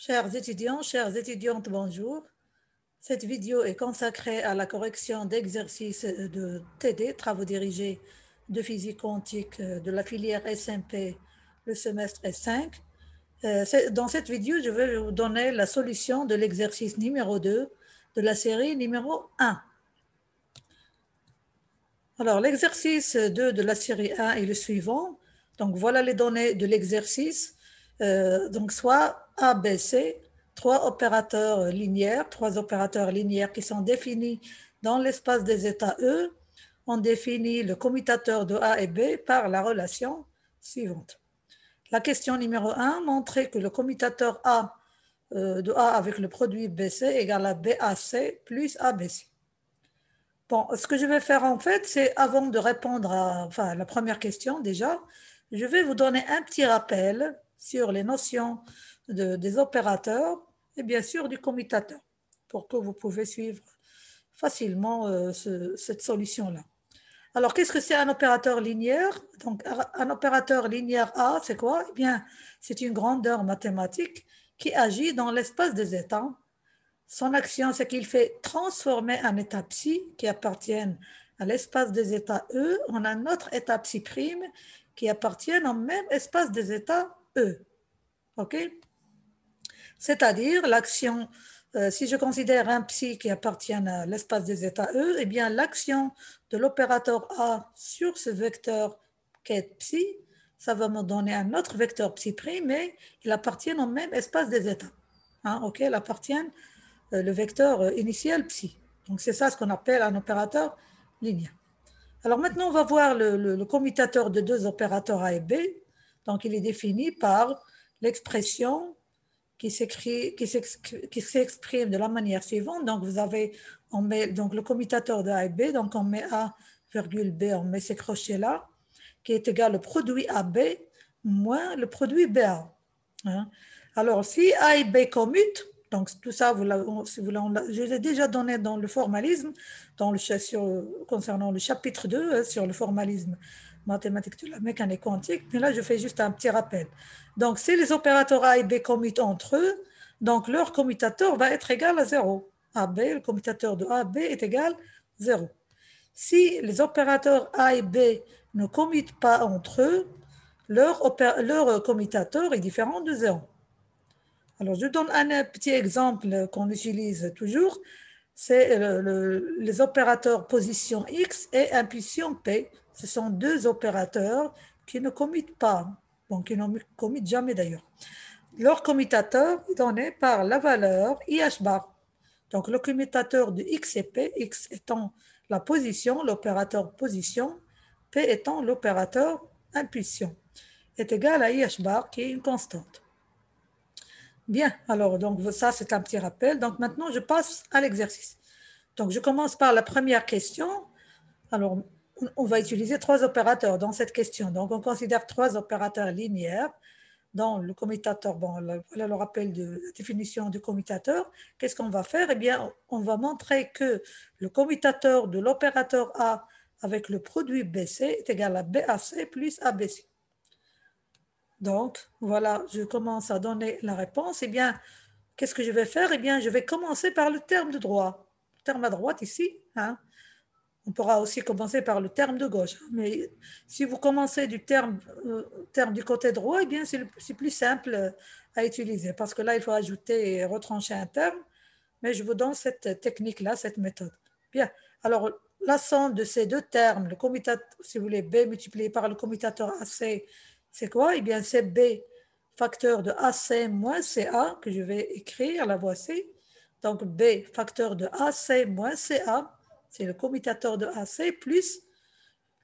Chers étudiants, chères étudiantes, bonjour. Cette vidéo est consacrée à la correction d'exercices de TD, travaux dirigés de physique quantique de la filière SMP, le semestre S5. Dans cette vidéo, je vais vous donner la solution de l'exercice numéro 2 de la série numéro 1. Alors, l'exercice 2 de la série 1 est le suivant. Donc, voilà les données de l'exercice. Donc, soit A, B, C, trois opérateurs linéaires qui sont définis dans l'espace des états E. On définit le commutateur de A et B par la relation suivante. La question numéro 1 montrait que le commutateur A de A avec le produit BC égale à BAC plus ABC. Bon, ce que je vais faire en fait, c'est avant de répondre à la première question déjà, je vais vous donner un petit rappel sur les notions des opérateurs et bien sûr du commutateur pour que vous pouvez suivre facilement cette solution-là. Alors, qu'est-ce que c'est un opérateur linéaire? Donc, un opérateur linéaire A, c'est quoi? Eh bien, c'est une grandeur mathématique qui agit dans l'espace des états. Son action, c'est qu'il fait transformer un état psi qui appartient à l'espace des états E en un autre état psi prime qui appartient au même espace des états E. OK? C'est-à-dire l'action, si je considère un psi qui appartient à l'espace des états E, eh bien l'action de l'opérateur A sur ce vecteur qu'est psi, ça va me donner un autre vecteur psi prime, mais il appartient au même espace des états. Hein, OK? Il appartient le vecteur initial psi. Donc c'est ça ce qu'on appelle un opérateur linéaire. Alors maintenant, on va voir le commutateur de deux opérateurs A et B. Donc il est défini par l'expression qui s'exprime de la manière suivante. Donc on met donc le commutateur de A et B, donc on met A virgule B, on met ces crochets-là, qui est égal au produit AB moins le produit BA. Hein? Alors si A et B commutent, donc tout ça, je l'ai déjà donné dans le formalisme, concernant le chapitre 2, sur le formalisme mathématique de la mécanique quantique, mais là je fais juste un petit rappel. Donc si les opérateurs A et B commutent entre eux, donc leur commutateur va être égal à 0. AB, le commutateur de AB est égal à 0. Si les opérateurs A et B ne commutent pas entre eux, leur commutateur est différent de 0. Alors, je donne un petit exemple qu'on utilise toujours, c'est les opérateurs position X et impulsion P. Ce sont deux opérateurs qui ne commutent pas, donc qui ne commutent jamais d'ailleurs. Leur commutateur est donné par la valeur IH bar. Donc, le commutateur de X et P, X étant la position, l'opérateur position, P étant l'opérateur impulsion, est égal à IH bar qui est une constante. Bien, alors donc ça c'est un petit rappel. Donc maintenant je passe à l'exercice. Donc je commence par la première question. Alors on va utiliser trois opérateurs dans cette question. Donc on considère trois opérateurs linéaires dans le commutateur. Bon, voilà le rappel de la définition du commutateur. Qu'est-ce qu'on va faire? Eh bien, on va montrer que le commutateur de l'opérateur A avec le produit BC est égal à BAC plus ABC. Donc, voilà, je commence à donner la réponse. Eh bien, qu'est-ce que je vais faire? Eh bien, je vais commencer par le terme de droite. Le terme à droite ici, hein. On pourra aussi commencer par le terme de gauche. Mais si vous commencez du terme du côté droit, eh bien, c'est plus simple à utiliser parce que là, il faut ajouter et retrancher un terme. Mais je vous donne cette technique-là, cette méthode. Bien. Alors, la somme de ces deux termes, le commutateur, si vous voulez, B multiplié par le commutateur AC, c'est quoi? Eh bien, c'est B facteur de AC moins CA que je vais écrire, la voici. Donc, B facteur de AC moins CA, c'est le commutateur de AC, plus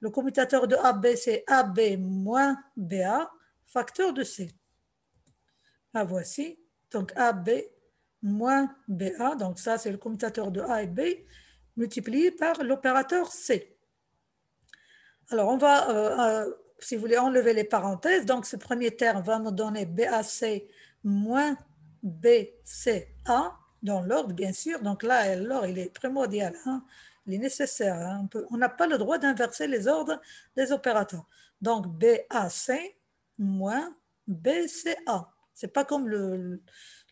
le commutateur de AB, c'est AB moins BA, facteur de C. La voici. Donc, AB moins BA, donc ça, c'est le commutateur de A et B, multiplié par l'opérateur C. Alors, on va, si vous voulez, enlever les parenthèses. Donc, ce premier terme va nous donner BAC moins BCA, dans l'ordre, bien sûr. Donc là, l'ordre, il est primordial, hein? Il est nécessaire. Hein? On n'a pas le droit d'inverser les ordres des opérateurs. Donc, BAC moins BCA. C'est pas comme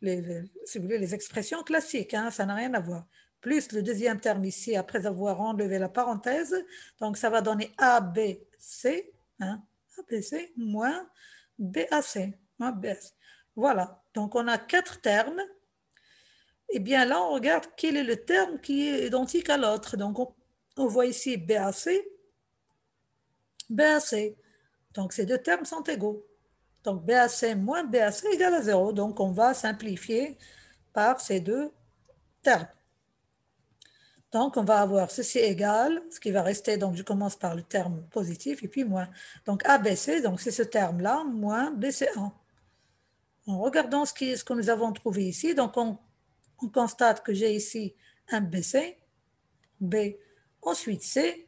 si vous voulez, les expressions classiques, hein, ça n'a rien à voir. Plus le deuxième terme ici, après avoir enlevé la parenthèse, donc ça va donner ABC, hein, ABC moins BAC, hein, BAC. Voilà, donc on a 4 termes. Et bien là, on regarde quel est le terme qui est identique à l'autre. Donc on voit ici BAC, BAC. Donc ces 2 termes sont égaux. Donc BAC moins BAC égale à 0. Donc on va simplifier par ces 2 termes. Donc on va avoir ceci égal, ce qui va rester, donc je commence par le terme positif et puis moins. Donc ABC, donc c'est ce terme-là, moins BC1. En regardant ce que nous avons trouvé ici, donc on constate que j'ai ici un BC, B, ensuite C,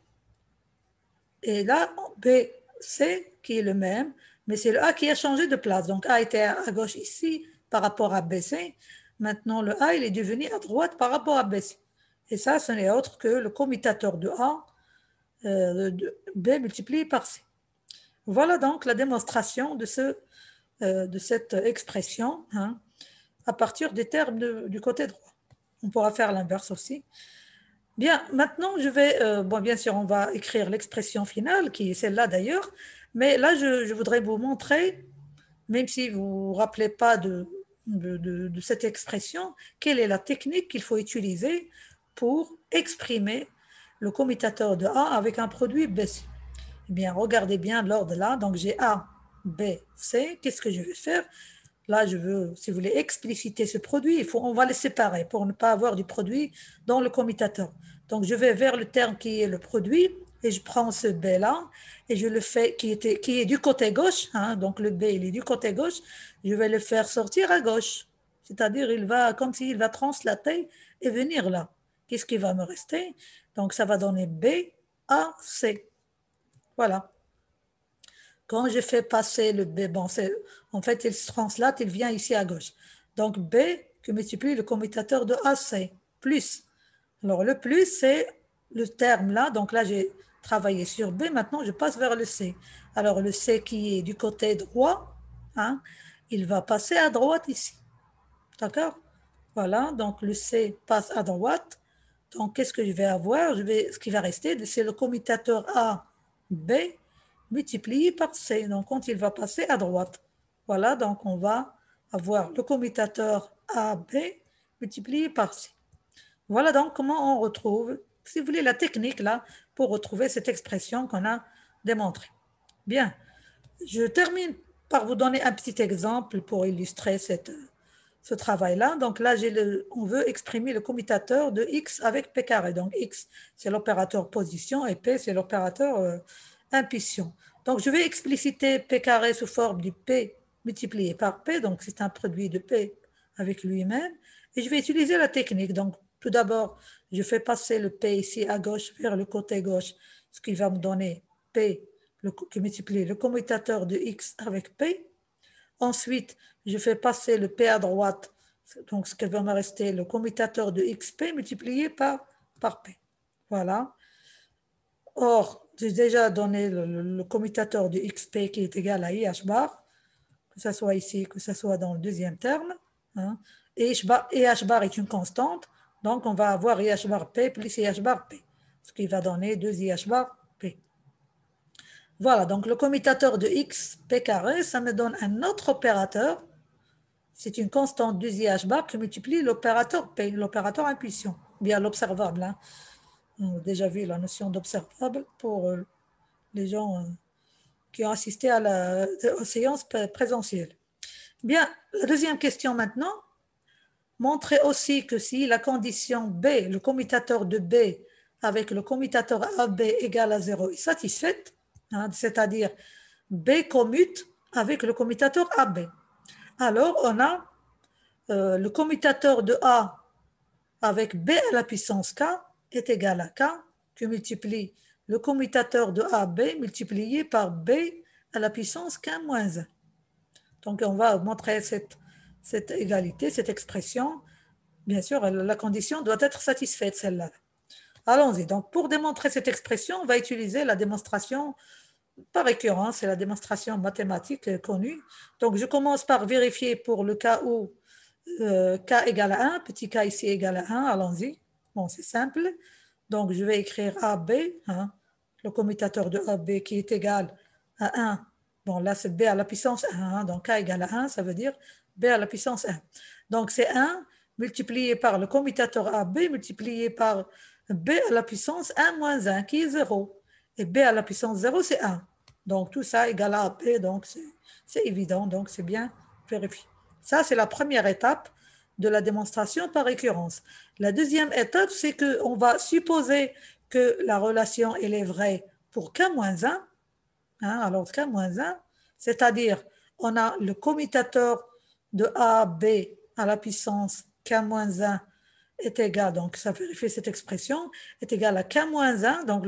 et là, BC qui est le même, mais c'est le A qui a changé de place. Donc A était à gauche ici par rapport à BC. Maintenant, le A, il est devenu à droite par rapport à BC. Et ça, ce n'est autre que le commutateur de A, de B multiplié par C. Voilà donc la démonstration de cette expression, hein, à partir des termes du côté droit. On pourra faire l'inverse aussi. Bien, maintenant, je vais, bon, bien sûr, on va écrire l'expression finale, qui est celle-là d'ailleurs, mais là, je voudrais vous montrer, même si vous ne vous rappelez pas de cette expression, quelle est la technique qu'il faut utiliser pour exprimer le commutateur de A avec un produit BC. Eh bien, regardez bien l'ordre là, donc j'ai A, B, C, qu'est-ce que je vais faire? Là, je veux, si vous voulez expliciter ce produit, on va les séparer pour ne pas avoir du produit dans le commutateur. Donc, je vais vers le terme qui est le produit et je prends ce B-là et je le fais, qui est du côté gauche, hein, donc le B, il est du côté gauche, je vais le faire sortir à gauche. C'est-à-dire, il va, comme s'il va translater et venir là. Qu'est-ce qui va me rester? Donc, ça va donner B, A, C. Voilà. Quand je fais passer le B, bon, en fait, il se translate, il vient ici à gauche. Donc, B qui multiplie le commutateur de AC, plus. Alors, le plus, c'est le terme là. Donc là, j'ai travaillé sur B. Maintenant, je passe vers le C. Alors, le C qui est du côté droit, hein, il va passer à droite ici. D'accord? Voilà, donc le C passe à droite. Donc, qu'est-ce que je vais avoir? Ce qui va rester, c'est le commutateur A, B, multiplié par C. Donc, quand il va passer à droite. Voilà, donc on va avoir le commutateur AB multiplié par C. Voilà donc comment on retrouve, si vous voulez, la technique là pour retrouver cette expression qu'on a démontrée. Bien, je termine par vous donner un petit exemple pour illustrer ce travail-là. Donc là, on veut exprimer le commutateur de x avec p carré. Donc x, c'est l'opérateur position et p, c'est l'opérateur impulsion. Donc je vais expliciter p carré sous forme du p multiplié par p. Donc c'est un produit de p avec lui-même. Et je vais utiliser la technique. Donc tout d'abord, je fais passer le p ici à gauche vers le côté gauche, ce qui va me donner p qui multiplie le commutateur de x avec p. Ensuite, je fais passer le p à droite, donc ce qui va me rester le commutateur de xp multiplié par p. Voilà. Or, j'ai déjà donné le commutateur de xp qui est égal à ih bar, que ce soit ici, que ce soit dans le deuxième terme. Hein. Et ih bar est une constante, donc on va avoir ih bar p plus ih bar p, ce qui va donner 2 ih bar p. Voilà, donc le commutateur de x, p carré, ça me donne un autre opérateur. C'est une constante du ih bar qui multiplie l'opérateur p, l'opérateur impulsion, bien l'observable. Hein. On a déjà vu la notion d'observable pour les gens qui ont assisté aux séances présentielles. Bien, la deuxième question maintenant. Montrer aussi que si la condition B, le commutateur de B avec le commutateur AB égale à 0 est satisfaite, hein, c'est-à-dire B commute avec le commutateur AB. Alors, on a le commutateur de A avec B à la puissance K est égal à K, qui multiplie le commutateur de AB multiplié par B à la puissance K moins 1. Donc, on va montrer cette égalité, cette expression. Bien sûr, la condition doit être satisfaite, celle-là. Allons-y. Donc, pour démontrer cette expression, on va utiliser la démonstration par récurrence, c'est la démonstration mathématique connue. Donc, je commence par vérifier pour le cas où k égale à 1, petit k ici égale à 1, allons-y. Bon, c'est simple. Donc, je vais écrire AB, hein, le commutateur de AB qui est égal à 1. Bon, là, c'est B à la puissance 1. Hein, donc, k égale à 1, ça veut dire B à la puissance 1. Donc, c'est 1 multiplié par le commutateur AB multiplié par B à la puissance 1 moins 1, qui est 0. Et B à la puissance 0, c'est 1. Donc, tout ça égale à AB, donc c'est évident, donc c'est bien vérifié. Ça, c'est la première étape de la démonstration par récurrence. La deuxième étape, c'est qu'on va supposer que la relation, elle est vraie pour k-1, hein, alors k-1, c'est-à-dire on a le commutateur de AB à la puissance k-1 est égal, donc ça vérifie cette expression, est égal à k-1, donc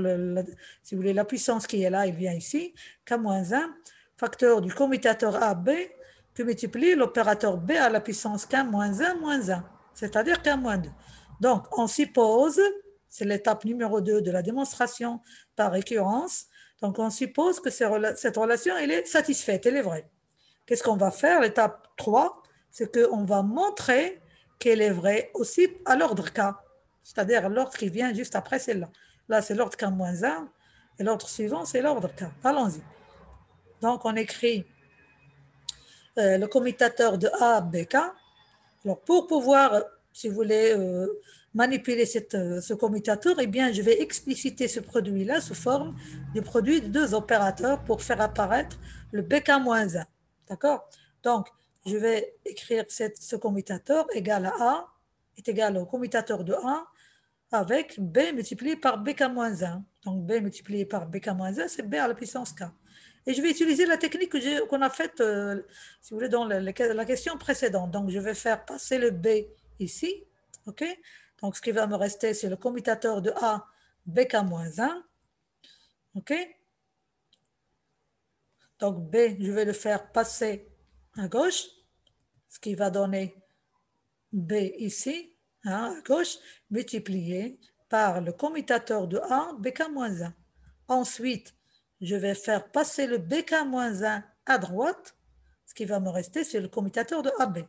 si vous voulez la puissance qui est là, il vient ici, k-1, facteur du commutateur AB, que multiplie l'opérateur B à la puissance k-1 moins 1, c'est-à-dire k-2. Donc, on suppose, c'est l'étape numéro 2 de la démonstration par récurrence, donc on suppose que cette relation, elle est satisfaite, elle est vraie. Qu'est-ce qu'on va faire? L'étape 3, c'est qu'on va montrer qu'elle est vraie aussi à l'ordre K, c'est-à-dire l'ordre qui vient juste après celle-là. Là, c'est l'ordre K-1, et l'ordre suivant, c'est l'ordre K. Allons-y. Donc, on écrit le commutateur de A, B, K. Alors, pour pouvoir, si vous voulez, manipuler ce commutateur, eh bien, je vais expliciter ce produit-là sous forme du produit de deux opérateurs pour faire apparaître le BK-1. D'accord? Donc, je vais écrire ce commutateur égal à A est égal au commutateur de A avec B multiplié par BK-1. Donc, B multiplié par BK-1, c'est B à la puissance K. Et je vais utiliser la technique qu'on a faite, si vous voulez, dans la question précédente. Donc, je vais faire passer le B ici. OK? Donc, ce qui va me rester, c'est le commutateur de A, BK-1. OK? Donc, B, je vais le faire passer à gauche, ce qui va donner B ici, hein, à gauche, multiplié par le commutateur de A, BK-1. Ensuite, je vais faire passer le BK-1 à droite. Ce qui va me rester, c'est le commutateur de AB.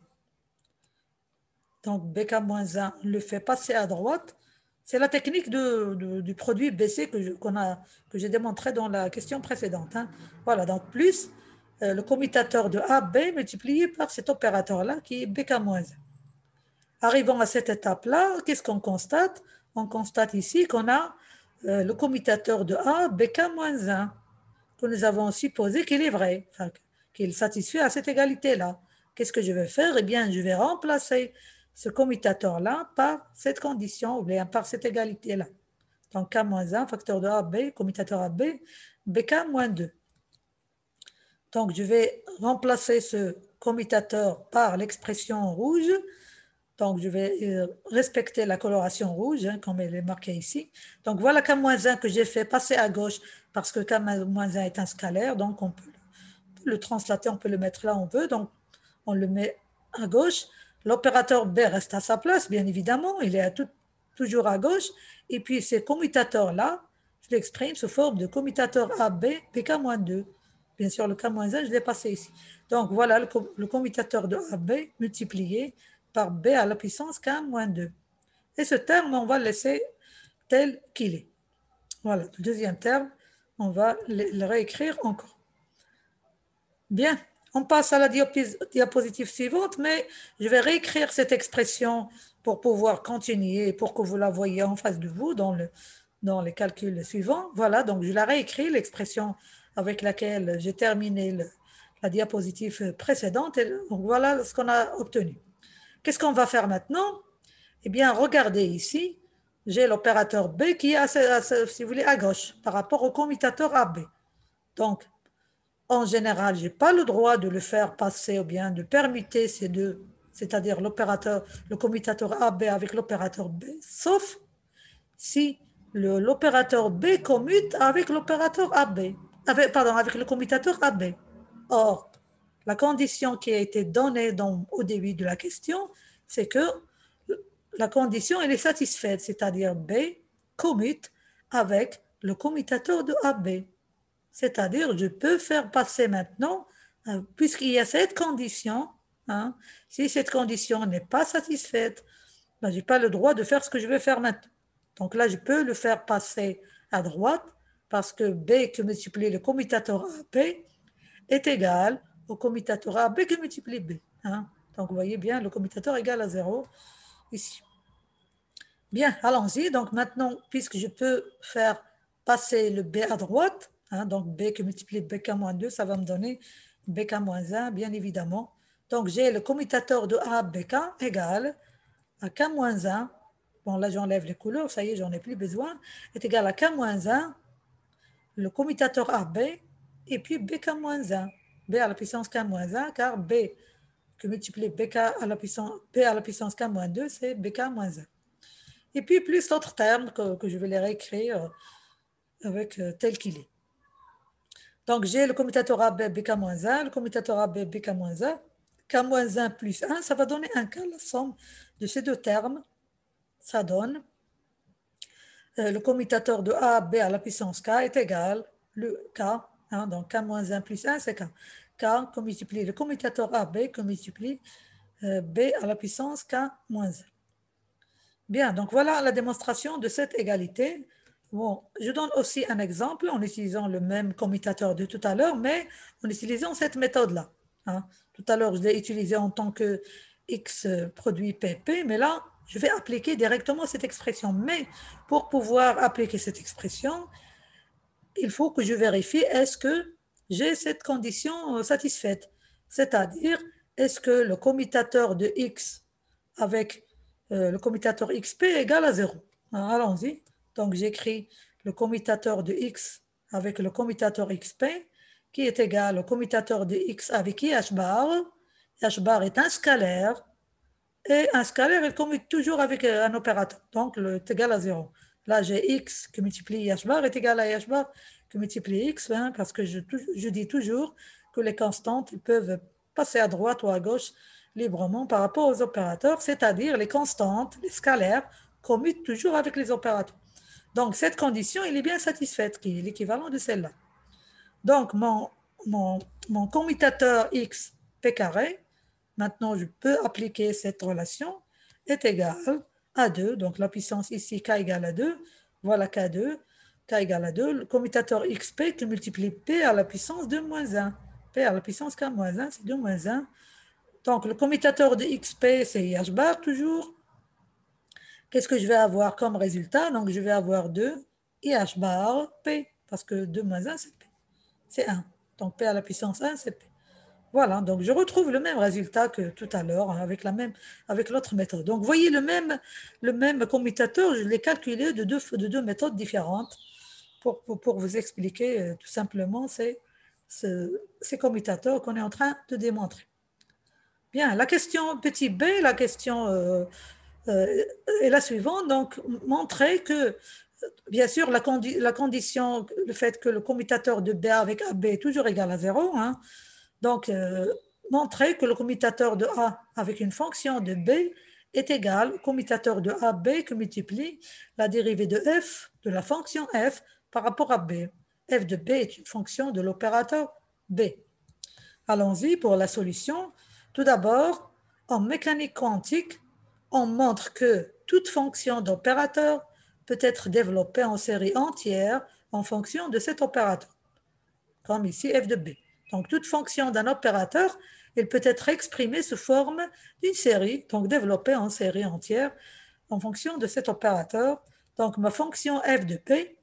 Donc, BK-1 le fait passer à droite. C'est la technique du produit BC que j'ai démontré dans la question précédente. Hein. Voilà, donc plus le commutateur de AB multiplié par cet opérateur-là qui est BK-1. Arrivant à cette étape-là, qu'est-ce qu'on constate? On constate ici qu'on a le commutateur de A, BK-1, que nous avons supposé qu'il est vrai, enfin, qu'il satisfait à cette égalité-là. Qu'est-ce que je vais faire? Eh bien, je vais remplacer ce commutateur-là par cette condition, ou bien par cette égalité-là. Donc, K-1, facteur de AB, commutateur AB, BK-2. Donc, je vais remplacer ce commutateur par l'expression rouge. Donc, je vais respecter la coloration rouge, hein, comme elle est marquée ici. Donc, voilà K-1 que j'ai fait passer à gauche parce que K-1 est un scalaire. Donc, on peut le translater, on peut le mettre là où on veut. Donc, on le met à gauche. L'opérateur B reste à sa place, bien évidemment. Il est toujours à gauche. Et puis, ces commutateurs-là, je l'exprime sous forme de commutateur AB, PK-2. Bien sûr, le K-1, je l'ai passé ici. Donc, voilà le commutateur de AB multiplié par B à la puissance K-2. Et ce terme, on va le laisser tel qu'il est. Voilà, le deuxième terme, on va le réécrire encore. Bien, on passe à la diapositive suivante, mais je vais réécrire cette expression pour pouvoir continuer, pour que vous la voyez en face de vous dans les calculs suivants. Voilà, donc je la réécris, l'expression avec laquelle j'ai terminé la diapositive précédente. Et donc voilà ce qu'on a obtenu. Qu'est-ce qu'on va faire maintenant? Eh bien, regardez ici, j'ai l'opérateur B qui est, si vous voulez, à gauche par rapport au commutateur AB. Donc, en général, je n'ai pas le droit de le faire passer ou bien de permuter ces deux, c'est-à-dire le commutateur AB avec l'opérateur B, sauf si l'opérateur B commute avec l'opérateur AB, avec le commutateur AB. Or, la condition qui a été donnée au début de la question, c'est que la condition elle est satisfaite, c'est-à-dire B commute avec le commutateur de AB. C'est-à-dire, je peux faire passer maintenant, puisqu'il y a cette condition, hein, si cette condition n'est pas satisfaite, ben, je n'ai pas le droit de faire ce que je vais faire maintenant. Donc là, je peux le faire passer à droite parce que B que multiplie le commutateur AB est égal au commutateur AB que multiplie B. Hein. Donc vous voyez bien, le commutateur est égal à 0 ici. Bien, allons-y. Donc maintenant, puisque je peux faire passer le B à droite, hein, donc B que multiplie BK-2, ça va me donner BK-1, bien évidemment. Donc j'ai le commutateur de A, BK égal à K-1. Bon, là j'enlève les couleurs, ça y est, j'en ai plus besoin. Est égal à K-1, le commutateur AB, et puis BK-1. B à la puissance K-1, car B que multiplie BK à la puissance, B à la puissance K-2, c'est BK-1. Et puis plus l'autre terme que je vais les réécrire avec tel qu'il est. Donc j'ai le commutateur AB BK-1, le commutateur AB BK-1, K-1 plus 1, ça va donner un K, la somme de ces deux termes, ça donne le commutateur de A, B à la puissance K est égal le K, hein, donc K-1 plus 1, c'est K. K que multiplie le commutateur AB que multiplie B à la puissance K-1. Bien, donc voilà la démonstration de cette égalité. Bon, je donne aussi un exemple en utilisant le même commutateur de tout à l'heure, mais en utilisant cette méthode-là. Hein. Tout à l'heure, je l'ai utilisé en tant que X produit PP, mais là, je vais appliquer directement cette expression. Mais pour pouvoir appliquer cette expression, il faut que je vérifie est-ce que j'ai cette condition satisfaite. C'est-à-dire, est-ce que le commutateur de X avec le commutateur XP est égal à 0. Allons-y. Donc, j'écris le commutateur de X avec le commutateur XP qui est égal au commutateur de X avec IH bar. IH bar est un scalaire et un scalaire, il commute toujours avec un opérateur. Donc, est égal à 0. Là, j'ai X qui multiplie IH bar est égal à IH bar qui multiplie X, hein, parce que je dis toujours que les constantes ils peuvent passer à droite ou à gauche librement par rapport aux opérateurs, c'est-à-dire les constantes, les scalaires, commutent toujours avec les opérateurs. Donc, cette condition, elle est bien satisfaite, qui est l'équivalent de celle-là. Donc, mon commutateur x p carré, maintenant je peux appliquer cette relation, est égal à 2. Donc, la puissance ici, k égale à 2. Voilà k2, k égale à 2. Le commutateur xp qui multiplie p à la puissance de moins 1. P à la puissance k moins 1, c'est 2 moins 1. Donc, le commutateur de XP, c'est IH bar toujours. Qu'est-ce que je vais avoir comme résultat? Donc, je vais avoir 2 IH bar P, parce que 2 moins 1, c'est P. C'est 1. Donc, P à la puissance 1, c'est P. Voilà, donc je retrouve le même résultat que tout à l'heure hein, avec l'autre méthode. Donc, vous voyez le même commutateur, je l'ai calculé de deux méthodes différentes pour vous expliquer tout simplement ces commutateurs qu'on est en train de démontrer. Bien, la question petit b, la question est la suivante. Donc, montrer que, bien sûr, la condition, le fait que le commutateur de B avec AB est toujours égal à 0. Hein, donc, montrer que le commutateur de A avec une fonction de B est égal au commutateur de AB que multiplie la dérivée de f de la fonction f par rapport à B. F de B est une fonction de l'opérateur B. Allons-y pour la solution. Tout d'abord, en mécanique quantique, on montre que toute fonction d'opérateur peut être développée en série entière en fonction de cet opérateur, comme ici f de b. Donc, toute fonction d'un opérateur, elle peut être exprimée sous forme d'une série, donc développée en série entière en fonction de cet opérateur. Donc, ma fonction f de p,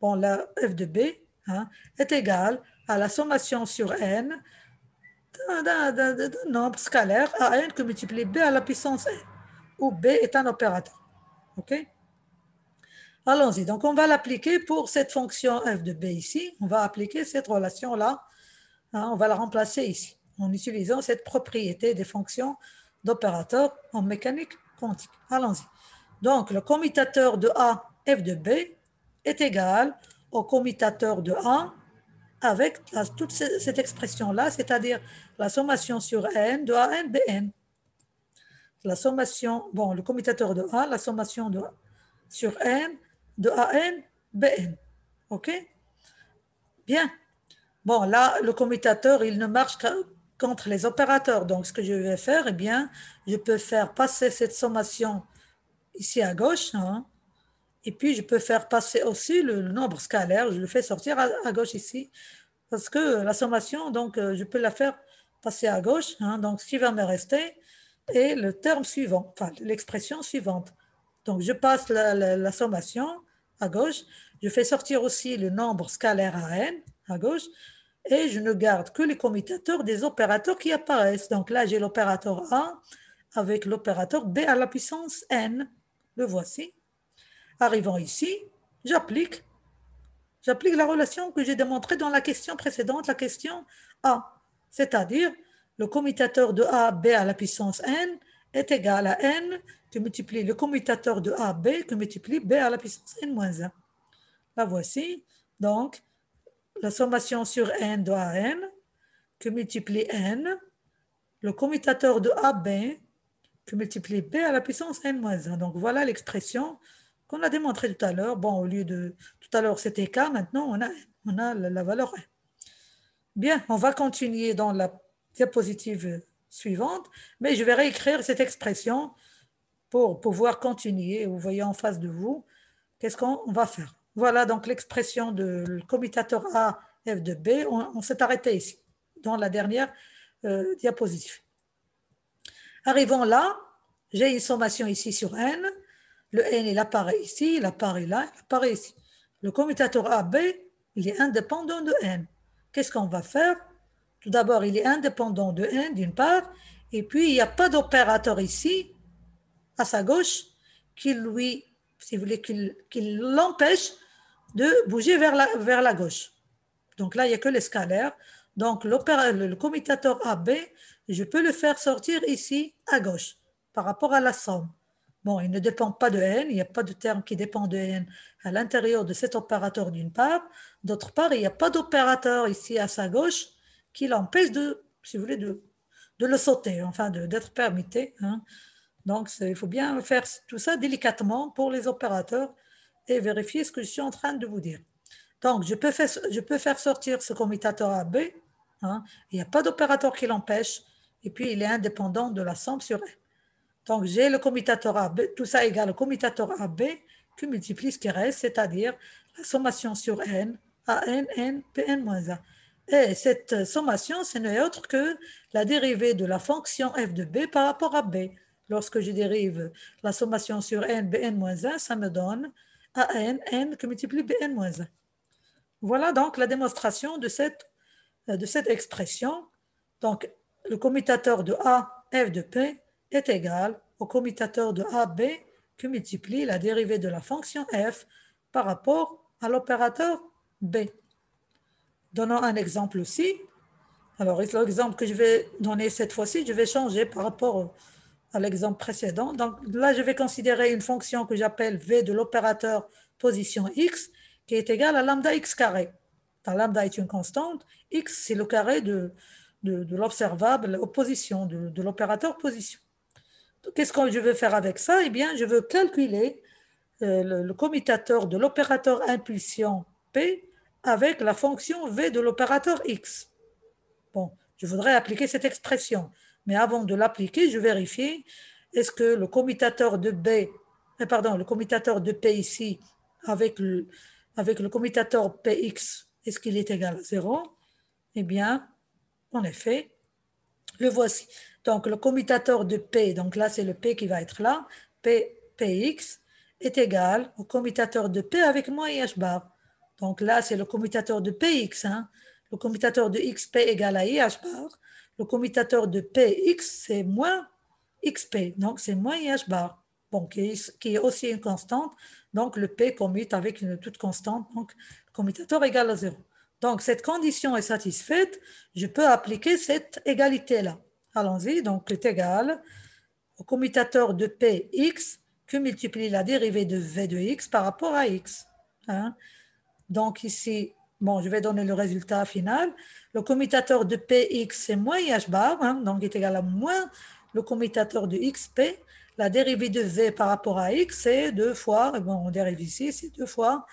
bon, la f de b hein, est égale à la sommation sur n d'un nombre scalaire à n que multiplie b à la puissance n, où b est un opérateur. OK? Allons-y. Donc, on va l'appliquer pour cette fonction f de b ici. On va appliquer cette relation-là. Hein, on va la remplacer ici en utilisant cette propriété des fonctions d'opérateurs en mécanique quantique. Allons-y. Donc, le commutateur de A, f de b, est égal au commutateur de A avec toute cette expression-là, c'est-à-dire la sommation sur n de AN BN. La sommation, bon, le commutateur de A, la sommation sur n de AN BN. OK? Bien. Bon, là, le commutateur, il ne marche qu'entre les opérateurs. Donc, ce que je vais faire, eh bien, je peux faire passer cette sommation ici à gauche, hein, et puis je peux faire passer aussi le nombre scalaire, je le fais sortir à gauche ici, parce que la sommation, donc, je peux la faire passer à gauche, hein, donc ce qui va me rester est le terme suivant, enfin, l'expression suivante. Donc, je passe la sommation à gauche, je fais sortir aussi le nombre scalaire à n à gauche, et je ne garde que les commutateurs des opérateurs qui apparaissent. Donc là, j'ai l'opérateur A avec l'opérateur B à la puissance n. Le voici. Arrivant ici, j'applique la relation que j'ai démontrée dans la question précédente, la question A. C'est-à-dire, le commutateur de A, B à la puissance n est égal à n que multiplie le commutateur de A, B que multiplie B à la puissance n moins 1. La voici. Donc, la sommation sur n de AN que multiplie n, le commutateur de AB que multiplie B à la puissance n-1. Donc voilà l'expression qu'on a démontrée tout à l'heure. Bon, au lieu de tout à l'heure c'était K, maintenant on a la valeur n. Bien, on va continuer dans la diapositive suivante, mais je vais réécrire cette expression pour pouvoir continuer. Vous voyez en face de vous, qu'est-ce qu'on va faire? Voilà donc l'expression de commutateur A, F de B. On s'est arrêté ici, dans la dernière diapositive. Arrivons là, j'ai une sommation ici sur n. Le n, il apparaît ici, il apparaît là, il apparaît ici. Le commutateur AB, il est indépendant de n. Qu'est-ce qu'on va faire? Tout d'abord, il est indépendant de n d'une part, et puis il n'y a pas d'opérateur ici, à sa gauche, qui lui, si vous voulez, qui l'empêche de bouger vers la gauche. Donc là, il n'y a que les scalaires. Donc le commutateur AB, je peux le faire sortir ici à gauche par rapport à la somme. Bon, il ne dépend pas de n, il n'y a pas de terme qui dépend de n à l'intérieur de cet opérateur d'une part. D'autre part, il n'y a pas d'opérateur ici à sa gauche qui l'empêche de, si vous voulez, de le sauter, enfin d'être permuté. Hein. Donc, il faut bien faire tout ça délicatement pour les opérateurs et vérifier ce que je suis en train de vous dire. Donc, je peux faire sortir ce commutateur AB. Hein, il n'y a pas d'opérateur qui l'empêche. Et puis, il est indépendant de la somme sur n. Donc, j'ai le commutateur AB, tout ça égale le commutateur AB qui multiplie ce qui reste, c'est-à-dire la sommation sur n, AN, Pn-1. Et cette sommation, ce n'est autre que la dérivée de la fonction f de b par rapport à b. Lorsque je dérive la sommation sur n, Bn-1, ça me donne AN, qui multiplie Bn-1. Voilà donc la démonstration de cette expression. Donc, le commutateur de A, f de P, est égal au commutateur de AB qui multiplie la dérivée de la fonction f par rapport à l'opérateur B. Donnons un exemple aussi. Alors, l'exemple que je vais donner cette fois-ci, je vais changer par rapport à l'exemple précédent. Donc là, je vais considérer une fonction que j'appelle V de l'opérateur position x qui est égale à lambda x carré. Lambda est une constante, x c'est le carré de l'observable opposition, de l'opérateur position. Qu'est-ce que je veux faire avec ça? Eh bien, je veux calculer le commutateur de l'opérateur impulsion P avec la fonction V de l'opérateur x. Bon, je voudrais appliquer cette expression, mais avant de l'appliquer, je vérifie est-ce que le commutateur de le commutateur de P ici avec le commutateur Px, est-ce qu'il est égal à 0? Eh bien, en effet, le voici. Donc, le commutateur de P, donc là, c'est le P qui va être là, Px est égal au commutateur de P avec moins IH bar. Donc là, c'est le commutateur de Px. Hein. Le commutateur de xp égale à IH bar. Le commutateur de Px, c'est moins xp, donc c'est moins IH bar. Bon, qui est aussi une constante. Donc, le P commute avec une toute constante. Donc, le commutateur égale à 0. Donc, cette condition est satisfaite. Je peux appliquer cette égalité-là. Allons-y. Donc, c'est égal au commutateur de Px qui multiplie la dérivée de V de x par rapport à x. Hein? Donc, ici, bon, je vais donner le résultat final. Le commutateur de Px, c'est moins IH bar, hein, donc est égal à moins le commutateur de xp. La dérivée de V par rapport à x, c'est 2 fois, bon, on dérive ici, c'est 2 fois,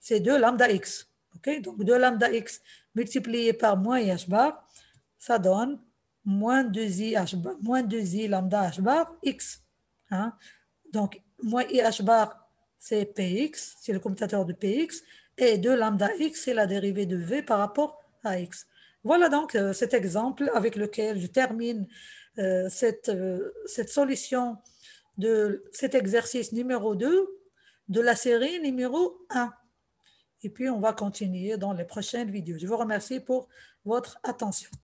c'est 2 lambda x. Okay, donc 2 lambda x multiplié par moins i h bar, ça donne moins 2i, moins 2i lambda h bar x. Hein? Donc, moins i h bar, c'est px, c'est le commutateur de px, et 2 lambda x, c'est la dérivée de v par rapport à x. Voilà donc cet exemple avec lequel je termine cette solution de cet exercice numéro 2 de la série numéro 1. Et puis, on va continuer dans les prochaines vidéos. Je vous remercie pour votre attention.